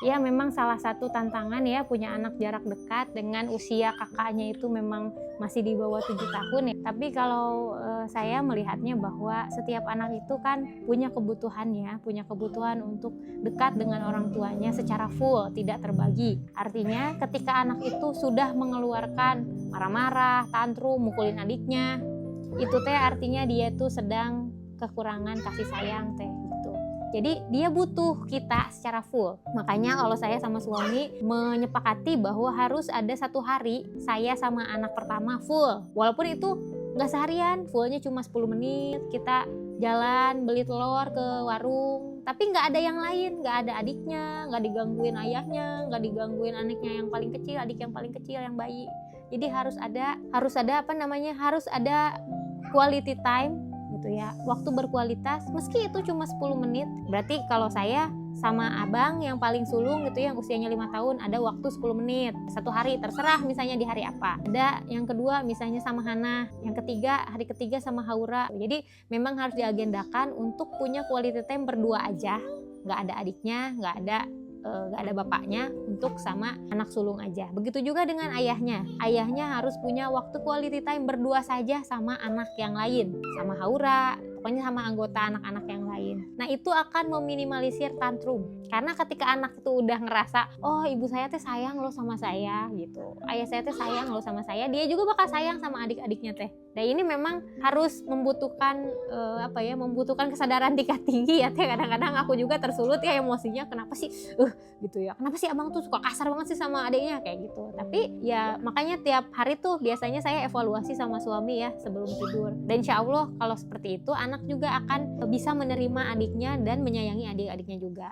Ya memang salah satu tantangan ya punya anak jarak dekat dengan usia kakaknya itu memang masih di bawah 7 tahun ya. Tapi kalau, saya melihatnya bahwa setiap anak itu kan punya kebutuhan ya, punya kebutuhan untuk dekat dengan orang tuanya secara full, tidak terbagi. Artinya ketika anak itu sudah mengeluarkan marah-marah, tantrum, mukulin adiknya, itu teh artinya dia tuh sedang kekurangan kasih sayang teh, gitu. Jadi dia butuh kita secara full. Makanya kalau saya sama suami menyepakati bahwa harus ada 1 hari saya sama anak pertama full. Walaupun itu nggak seharian, fullnya cuma 10 menit, kita jalan beli telur ke warung, tapi nggak ada yang lain, nggak ada adiknya, nggak digangguin ayahnya, nggak digangguin anaknya yang paling kecil, adik yang paling kecil, yang bayi. Jadi harus ada apa namanya, harus ada quality time gitu ya, waktu berkualitas meski itu cuma 10 menit. Berarti kalau saya sama abang yang paling sulung gitu ya, yang usianya 5 tahun, ada waktu 10 menit 1 hari, terserah misalnya di hari apa. Ada yang kedua misalnya sama Hana, yang ketiga hari ketiga sama Haura. Jadi memang harus diagendakan untuk punya quality time berdua aja, nggak ada adiknya, nggak ada bapaknya, untuk sama anak sulung aja. Begitu juga dengan ayahnya. Ayahnya harus punya waktu quality time berdua saja sama anak yang lain, sama Haura, pokoknya sama anggota anak-anak yang lain. Nah itu akan meminimalisir tantrum. Karena ketika anak itu udah ngerasa, oh ibu saya teh sayang loh sama saya gitu, ayah saya teh sayang loh sama saya, dia juga bakal sayang sama adik-adiknya teh. Dan ini memang harus membutuhkan membutuhkan kesadaran tingkat tinggi ya teh. Kadang-kadang aku juga tersulut ya emosinya, kenapa sih gitu ya, kenapa sih abang tuh suka kasar banget sih sama adiknya kayak gitu. Tapi ya makanya tiap hari tuh biasanya saya evaluasi sama suami ya sebelum tidur. Dan insya Allah kalau seperti itu anak juga akan bisa menerima adiknya dan menyayangi adik-adiknya juga.